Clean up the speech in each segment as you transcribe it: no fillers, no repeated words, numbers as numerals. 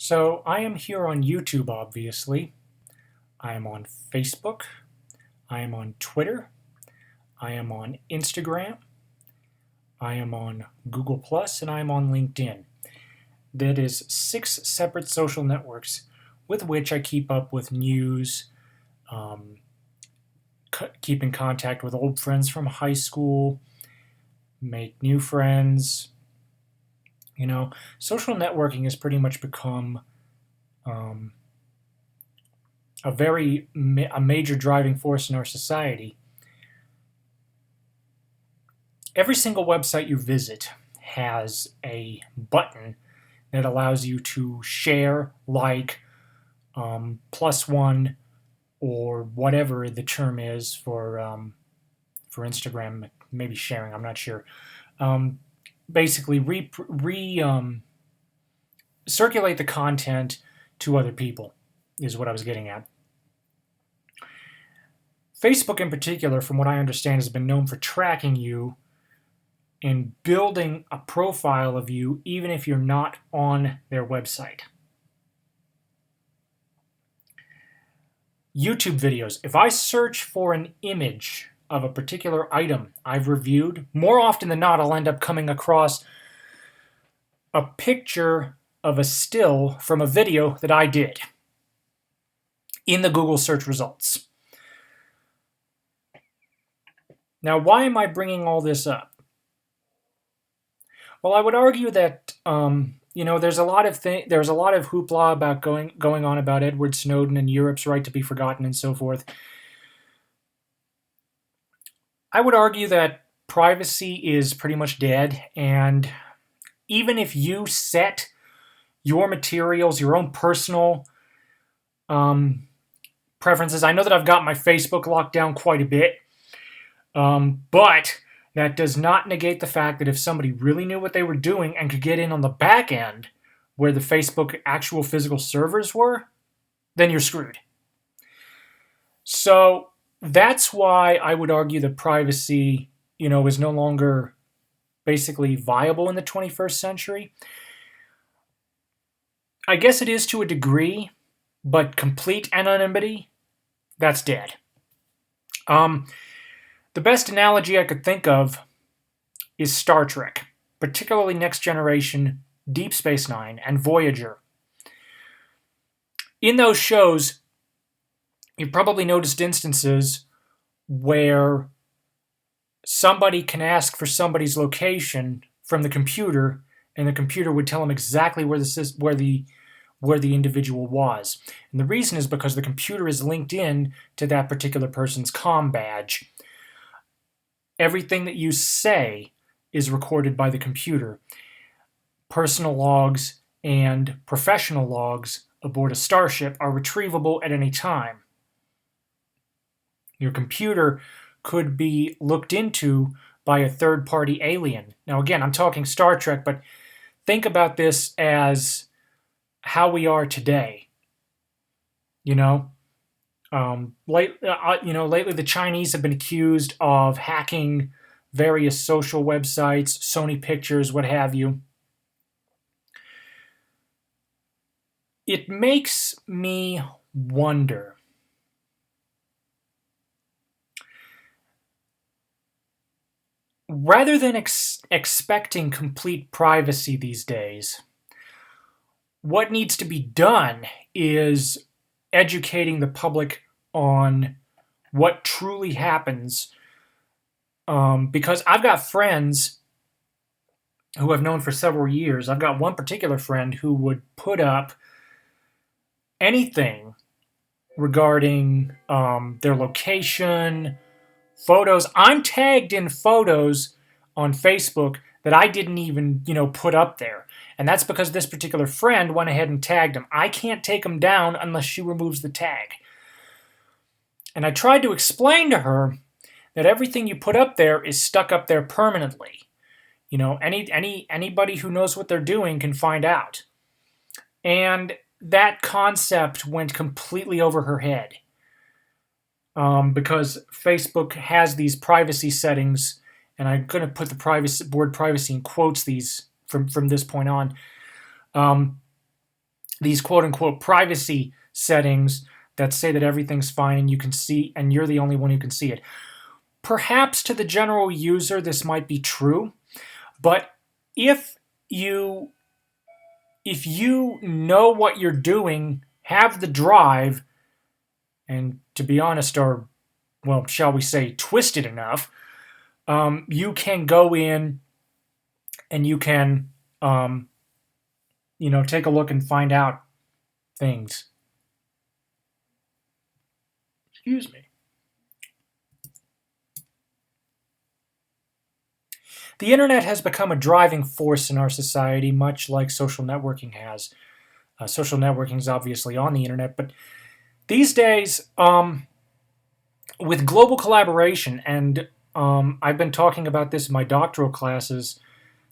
So I am here on YouTube, obviously. I am on Facebook. I am on Twitter. I am on Instagram. I am on Google Plus, and I am on LinkedIn. That is 6 separate social networks with which I keep up with news, keep in contact with old friends from high school, make new friends. Social networking has pretty much become um, a major driving force in our society. Every single website you visit has a button that allows you to share, like, +1, or whatever the term is for Instagram, maybe sharing. I'm not sure. Basically, circulate the content to other people is what I was getting at. Facebook, in particular, from what I understand, has been known for tracking you and building a profile of you, even if you're not on their website. YouTube videos. If I search for an image of a particular item I've reviewed, more often than not, I'll end up coming across a picture of a still from a video that I did in the Google search results. Now, why am I bringing all this up? Well, I would argue that there's a lot of hoopla about going on about Edward Snowden and Europe's right to be forgotten and so forth. I would argue that privacy is pretty much dead, and even if you set your materials, your own personal preferences, I know that I've got my Facebook locked down quite a bit, but that does not negate the fact that if somebody really knew what they were doing and could get in on the back end where the Facebook actual physical servers were, then you're screwed. So that's why I would argue that privacy, is no longer basically viable in the 21st century. I guess it is to a degree, but complete anonymity, that's dead. The best analogy I could think of is Star Trek, particularly Next Generation, Deep Space Nine, and Voyager. In those shows, you've probably noticed instances where somebody can ask for somebody's location from the computer, and the computer would tell them exactly where the individual was. And the reason is because the computer is linked in to that particular person's comm badge. Everything that you say is recorded by the computer. Personal logs and professional logs aboard a starship are retrievable at any time. Your computer could be looked into by a third-party alien. Now, again, I'm talking Star Trek, but think about this as how we are today. Lately the Chinese have been accused of hacking various social websites, Sony Pictures, what have you. It makes me wonder, rather than expecting complete privacy these days, what needs to be done is educating the public on what truly happens, because I've got friends who I've known for several years. I've got one particular friend who would put up anything regarding their location, photos. I'm tagged in photos on Facebook that I didn't even, put up there. And that's because this particular friend went ahead and tagged him. I can't take him down unless she removes the tag. And I tried to explain to her that everything you put up there is stuck up there permanently. Anybody who knows what they're doing can find out. And that concept went completely over her head. Because Facebook has these privacy settings, and I'm going to put the word privacy in quotes these from this point on. these quote-unquote privacy settings that say that everything's fine and you can see, and you're the only one who can see it. Perhaps to the general user this might be true, but if you know what you're doing, have the drive, and to be honest, are, well, shall we say, twisted enough, you can go in and you can, take a look and find out things. Excuse me. The internet has become a driving force in our society, much like social networking has. Social networking is obviously on the internet, but these days, with global collaboration, and I've been talking about this in my doctoral classes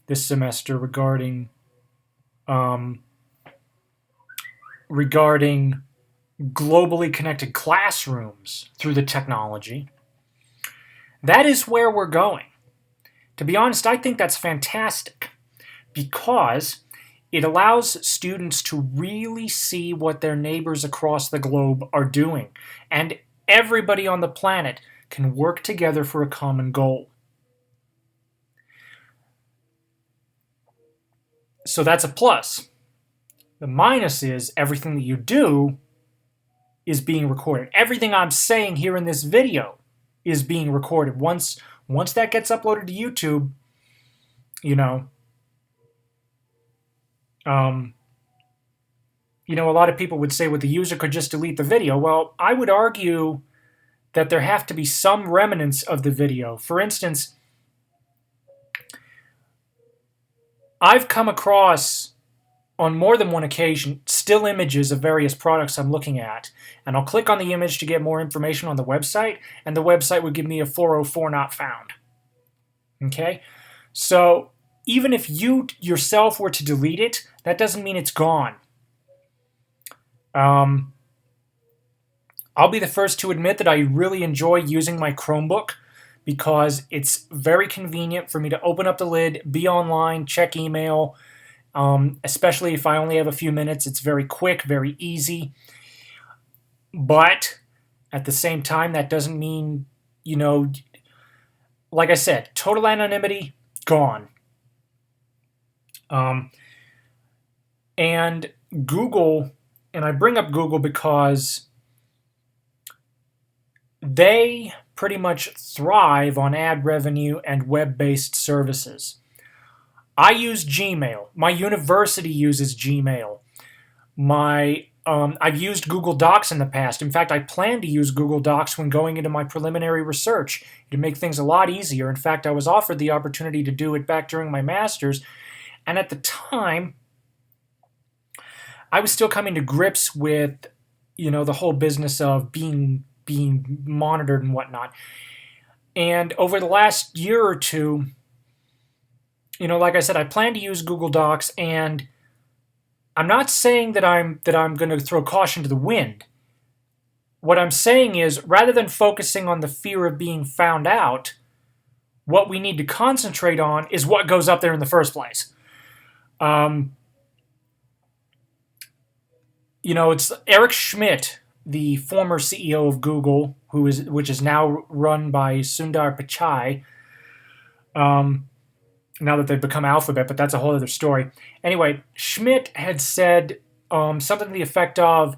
this semester regarding globally connected classrooms through the technology. That is where we're going. To be honest, I think that's fantastic because it allows students to really see what their neighbors across the globe are doing, and everybody on the planet can work together for a common goal. So that's a plus. The minus is everything that you do is being recorded. Everything I'm saying here in this video is being recorded. Once that gets uploaded to YouTube, a lot of people would say, well, the user could just delete the video. Well, I would argue that there have to be some remnants of the video. For instance, I've come across on more than one occasion still images of various products I'm looking at, and I'll click on the image to get more information on the website, and the website would give me a 404 not found. Okay? So even if you yourself were to delete it, that doesn't mean it's gone. I'll be the first to admit that I really enjoy using my Chromebook because it's very convenient for me to open up the lid, be online, check email, especially if I only have a few minutes. It's very quick, very easy. But at the same time, that doesn't mean, like I said, total anonymity, gone. And Google, and I bring up Google because they pretty much thrive on ad revenue and web-based services. I use Gmail. My university uses Gmail. I've used Google Docs in the past. In fact, I plan to use Google Docs when going into my preliminary research to make things a lot easier. In fact, I was offered the opportunity to do it back during my master's, and at the time, I was still coming to grips with, the whole business of being monitored and whatnot. And over the last year or two, like I said, I plan to use Google Docs, and I'm not saying that I'm going to throw caution to the wind. What I'm saying is, rather than focusing on the fear of being found out, what we need to concentrate on is what goes up there in the first place. It's Eric Schmidt, the former CEO of Google, which is now run by Sundar Pichai. Now that they've become Alphabet, but that's a whole other story. Anyway, Schmidt had said something to the effect of,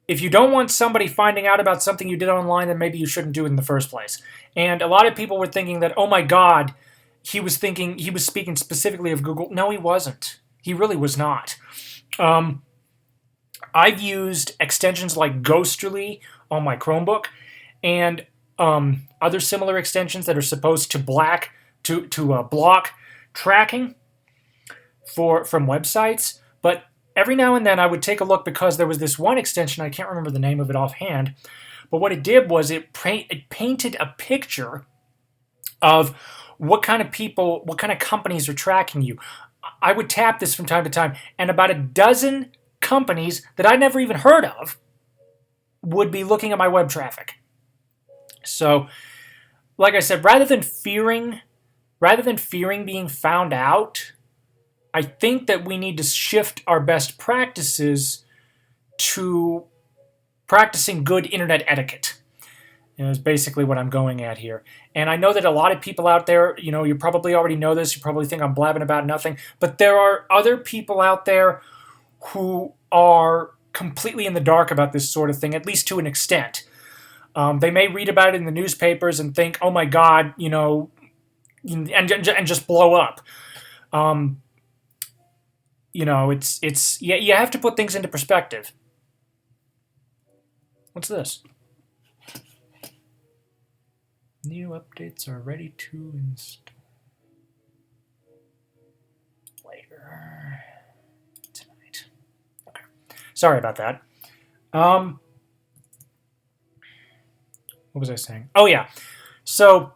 if you don't want somebody finding out about something you did online, then maybe you shouldn't do it in the first place. And a lot of people were thinking that, oh my God, he was speaking specifically of Google. No, he wasn't. He really was not. I've used extensions like Ghosterly on my Chromebook and other similar extensions that are supposed to block tracking from websites. But every now and then I would take a look because there was this one extension, I can't remember the name of it offhand, but what it did was it painted a picture of what kind of people, what kind of companies are tracking you. I would tap this from time to time, and about a dozen companies that I never even heard of would be looking at my web traffic. So, like I said, rather than fearing being found out, I think that we need to shift our best practices to practicing good internet etiquette. Is basically what I'm going at here. And I know that a lot of people out there, you probably already know this, you probably think I'm blabbing about nothing, but there are other people out there who are completely in the dark about this sort of thing, at least to an extent. They may read about it in the newspapers and think, oh my God, and just blow up. You have to put things into perspective. What's this? New updates are ready to install later tonight. Okay. Sorry about that. What was I saying? Oh yeah. So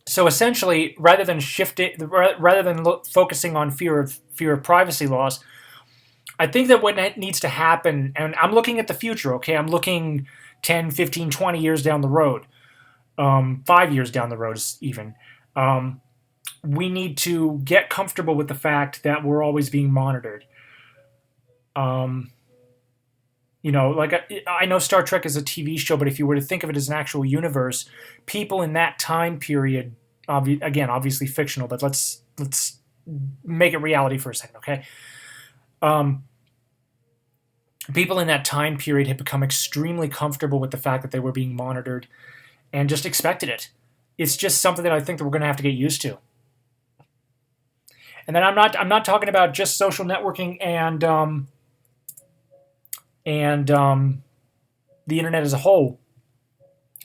essentially, rather than focusing on fear of privacy loss, I think that what needs to happen, and I'm looking at the future, okay? I'm looking 10, 15, 20 years down the road, 5 years down the road even. We need to get comfortable with the fact that we're always being monitored. I know Star Trek is a TV show, but if you were to think of it as an actual universe, people in that time period, again, obviously fictional, but let's make it reality for a second, okay? People in that time period had become extremely comfortable with the fact that they were being monitored and just expected it. It's just something that I think that we're going to have to get used to. And then I'm not talking about just social networking and the internet as a whole.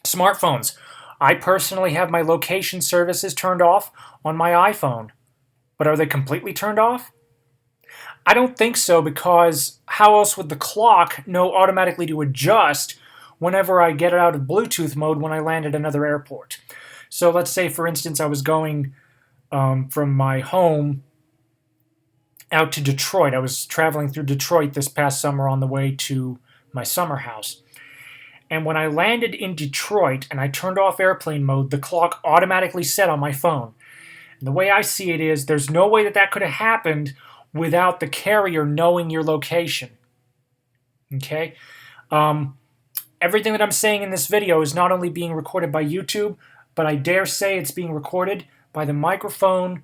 Smartphones. I personally have my location services turned off on my iPhone. But are they completely turned off? I don't think so, because how else would the clock know automatically to adjust whenever I get out of Bluetooth mode when I land at another airport? So let's say, for instance, I was going from my home out to Detroit. I was traveling through Detroit this past summer on the way to my summer house. And when I landed in Detroit and I turned off airplane mode, the clock automatically set on my phone. And the way I see it is, there's no way that could have happened without the carrier knowing your location. Okay? Everything that I'm saying in this video is not only being recorded by YouTube, but I dare say it's being recorded by the microphone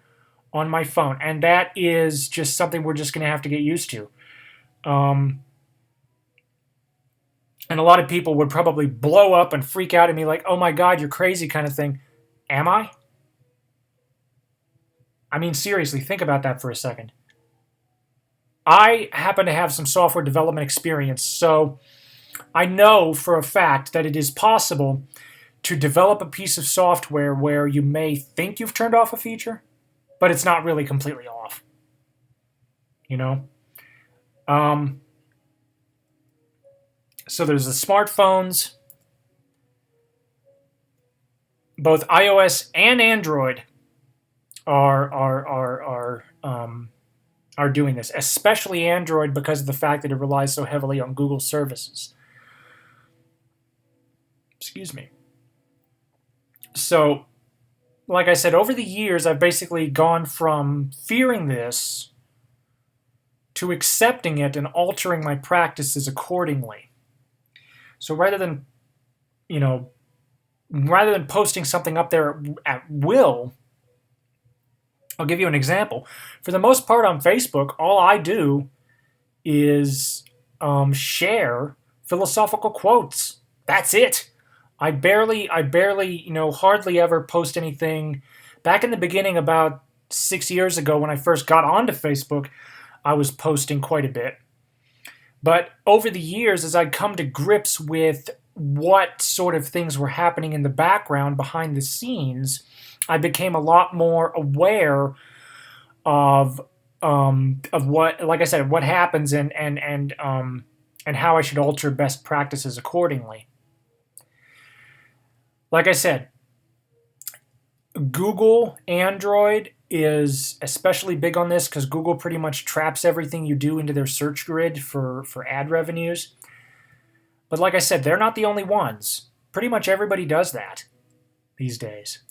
on my phone. And that is just something we're just going to have to get used to. And a lot of people would probably blow up and freak out at me like, oh my God, you're crazy kind of thing. Am I? I mean, seriously, think about that for a second. I happen to have some software development experience, so I know for a fact that it is possible to develop a piece of software where you may think you've turned off a feature, but it's not really completely off. So there's the smartphones. Both iOS and Android are doing this, especially Android, because of the fact that it relies so heavily on Google services. Excuse me. So, like I said, over the years, I've basically gone from fearing this to accepting it and altering my practices accordingly. So rather than posting something up there at will, I'll give you an example. For the most part on Facebook, all I do is share philosophical quotes. That's it. I barely, hardly ever post anything. Back in the beginning, about 6 years ago, when I first got onto Facebook, I was posting quite a bit. But over the years, as I'd come to grips with what sort of things were happening in the background behind the scenes, I became a lot more aware of what, like I said, what happens and how I should alter best practices accordingly. Like I said, Google Android is especially big on this because Google pretty much traps everything you do into their search grid for ad revenues. But like I said, they're not the only ones. Pretty much everybody does that these days.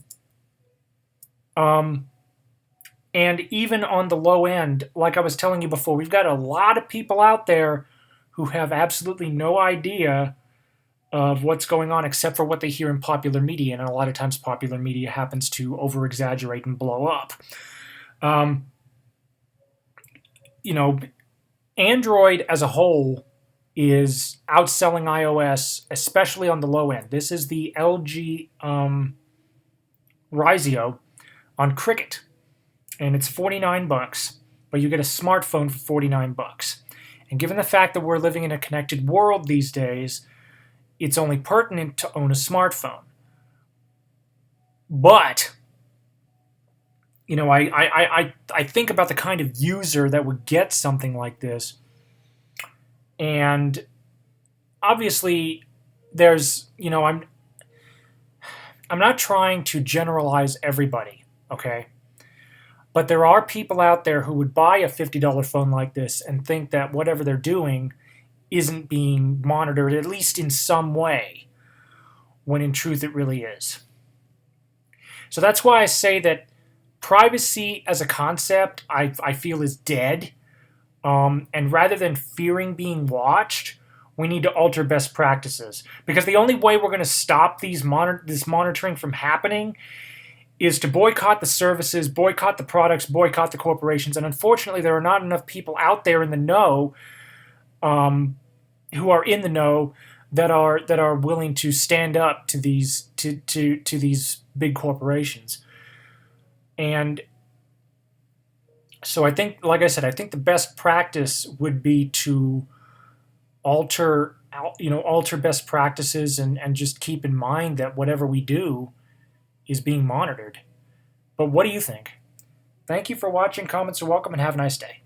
And even on the low end, like I was telling you before, we've got a lot of people out there who have absolutely no idea of what's going on except for what they hear in popular media. And a lot of times popular media happens to over exaggerate and blow up. Um, you know, Android as a whole is outselling iOS, especially on the low end. This is the LG Rizio on Cricket, and it's $49, but you get a smartphone for $49. And given the fact that we're living in a connected world these days, it's only pertinent to own a smartphone. But I think about the kind of user that would get something like this, and obviously, I'm not trying to generalize everybody, okay? But there are people out there who would buy a $50 phone like this and think that whatever they're doing isn't being monitored, at least in some way, when in truth it really is. So that's why I say that privacy as a concept, I feel is dead. And rather than fearing being watched, we need to alter best practices. Because the only way we're going to stop this monitoring from happening is to boycott the services, boycott the products, boycott the corporations. And unfortunately, there are not enough people out there in the know, who are in the know, that are willing to stand up to these to these big corporations. And so I think, like I said, I think the best practice would be to alter best practices, and just keep in mind that whatever we do is being monitored. But what do you think? Thank you for watching. Comments are welcome, and have a nice day.